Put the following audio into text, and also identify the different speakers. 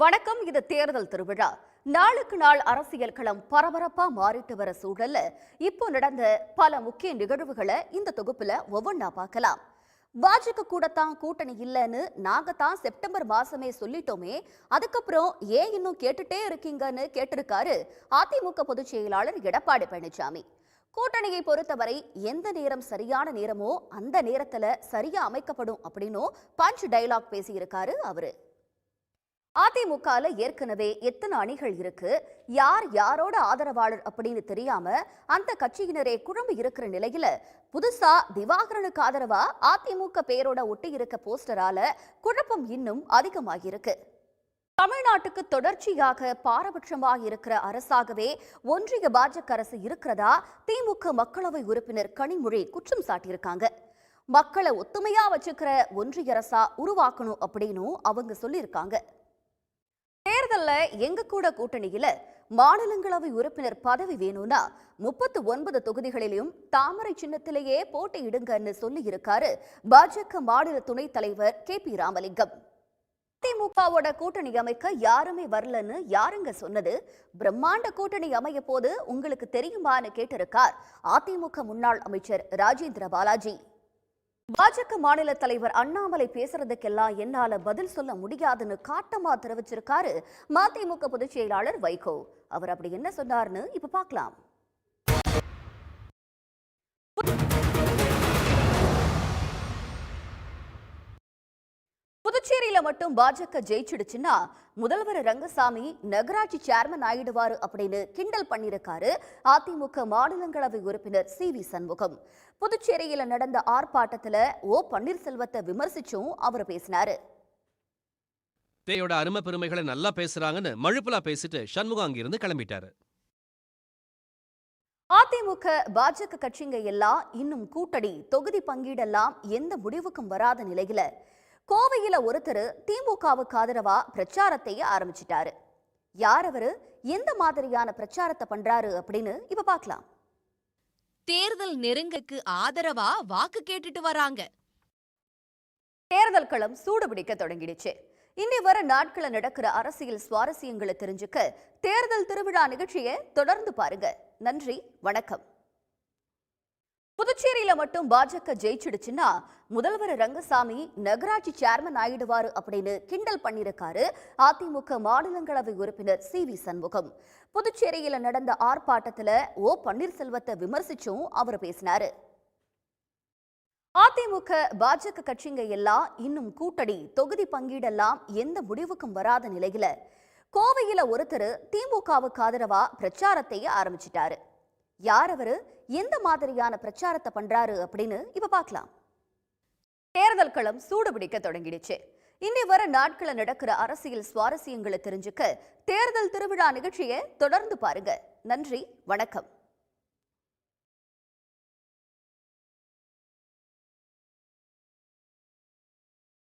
Speaker 1: வணக்கம். இது தேர்தல் திருவிழா. நாளுக்கு நாள் அரசியல் களம் பரபரப்பா மாறிட்டு வர சூழல்ல இப்போ நடந்த பல முக்கிய நிகழ்வுகளை இந்த தொகுப்புல ஒவ்வொன்னா பார்க்கலாம். பாஜக கூடத்தான் கூட்டணி இல்லைன்னு நாங்க தான் செப்டம்பர் மாசமே சொல்லிட்டோமே, அதுக்கப்புறம் ஏன் இன்னும் கேட்டுட்டே இருக்கீங்கன்னு கேட்டிருக்காரு அதிமுக பொதுச் செயலாளர் எடப்பாடி பழனிசாமி. கூட்டணியை பொறுத்தவரை எந்த நேரம் சரியான நேரமோ அந்த நேரத்துல சரியா அமைக்கப்படும் அப்படின்னும் பஞ்ச் டைலாக் பேசியிருக்காரு அவரு. அதிமுகல ஏற்கனவே எத்தனை அணிகள் இருக்கு, யார் யாரோட ஆதரவாளர் அப்படின்னு தெரியாம அந்த கட்சியினரே குழம்பு இருக்கிற நிலையில புதுசா திவாகரனுக்கு ஆதரவா அதிமுக பேரோட ஒட்டி இருக்க போஸ்டரால குழப்பம் இன்னும் அதிகமாகியிருக்கு. தமிழ்நாட்டுக்கு தொடர்ச்சியாக பாரபட்சமாக இருக்கிற அரசாகவே ஒன்றிய பாஜக அரசு இருக்கிறதா திமுக மக்களவை உறுப்பினர் கனிமொழி குற்றம் சாட்டியிருக்காங்க. மக்களை ஒத்துமையா வச்சுக்கிற ஒன்றிய அரசா உருவாக்கணும் அப்படின்னு அவங்க சொல்லியிருக்காங்க. தேர்தல்ல எங்க கூட கூட்டணியில மாநிலங்களவை உறுப்பினர் பதவி வேணும்னா 39 தொகுதிகளிலும் தாமரை சின்னத்திலேயே போட்டியிடுங்கன்னு சொல்லி இருக்காரு பாஜக மாநில துணைத் தலைவர் KP ராமலிங்கம். அதிமுகவோட கூட்டணி அமைக்க யாருமே வரலன்னு யாருங்க சொன்னது? பிரம்மாண்ட கூட்டணி அமைய போது உங்களுக்கு தெரியுமான்னு கேட்டிருக்கார் அதிமுக முன்னாள் அமைச்சர் ராஜேந்திர பாலாஜி. பாஜக மாநில தலைவர் அண்ணாமலை பேசுறதுக்கெல்லாம் என்னால பதில் சொல்ல முடியாதுன்னு காட்டமா தெரிவிச்சிருக்காரு மதிமுக பொதுச் செயலாளர் வைகோ. அவர் அப்படி என்ன சொன்னார்னு இப்ப பார்க்கலாம். புதுச்சேரியில மட்டும் பாஜக ஜெயிச்சிடுச்சுன்னா முதல்வர் ரங்கசாமி நகராட்சி சேர்மன் ஆயிடுவாரு அப்படின்னு கிண்டல் பண்ணிருக்காரு அதிமுக மாநிலங்களவை உறுப்பினர் CV சண்முகம். புதுச்சேரியில நடந்த ஆர்ப்பாட்டத்துல பன்னீர்செல்வத்தை விமர்சிச்சும் அவர் பேசினாரு.
Speaker 2: தேயோட அருமை பெருமைகளை நல்லா பேசுறாங்கன்னு மழுப்புலா பேசிட்டு சண்முகம் அங்கிருந்து கிளம்பிட்டாரு.
Speaker 1: அதிமுக பாஜக கட்சிங்க எல்லாம் இன்னும் கூட்டணி தொகுதி பங்கீடெல்லாம் எந்த முடிவுக்கும் வராத நிலையில கோவையில ஒருத்தர் திமுகவுக்கு ஆதரவா பிரச்சாரத்தை ஆரம்பிச்சிட்டாரு. யார் அவரு, எந்த மாதிரியான பிரச்சாரத்தை பண்றாரு அப்படின்னு இப்ப பார்க்கலாம்.
Speaker 3: தேர்தல் நெருங்கக்கு ஆதரவா வாக்கு கேட்டுட்டு வராங்க.
Speaker 1: தேர்தல் களம் சூடுபிடிக்க தொடங்கிடுச்சு. இனி வர நாட்கள நடக்கிற அரசியல் சுவாரஸ்யங்களை தெரிஞ்சுக்க தேர்தல் திருவிழா நிகழ்ச்சியை தொடர்ந்து பாருங்க. நன்றி, வணக்கம். புதுச்சேரியில மட்டும் பாஜக ஜெயிச்சிடுச்சுன்னா முதல்வர் ரங்கசாமி நகராட்சி சேர்மன் ஆயிடுவாரு அப்படின்னு கிண்டல் பண்ணிருக்காரு அதிமுக மாநிலங்களவை உறுப்பினர் CV சண்முகம். புதுச்சேரியில நடந்த ஆர்ப்பாட்டத்துல பன்னீர்செல்வத்தை விமர்சிச்சும் அவர் பேசினாரு. அதிமுக பாஜக கட்சிங்க எல்லாம் இன்னும் கூட்டணி தொகுதி பங்கீடெல்லாம் எந்த முடிவுக்கும் வராத நிலையில கோவையில ஒருத்தர் திமுகவுக்கு ஆதரவா பிரச்சாரத்தை ஆரம்பிச்சிட்டாரு. யார் அவரு, எந்த மாதிரியான பிரச்சாரத்தை பண்றாரு அப்படின்னு இப்ப பார்க்கலாம். தேர்தல் களம் சூடுபிடிக்க தொடங்கிடுச்சு. இனி வர நாட்கள நடக்கிற அரசியல் சுவாரஸ்யங்களை தெரிஞ்சுக்க தேர்தல் திருவிழா நிகழ்ச்சியை தொடர்ந்து பாருங்க. நன்றி, வணக்கம்.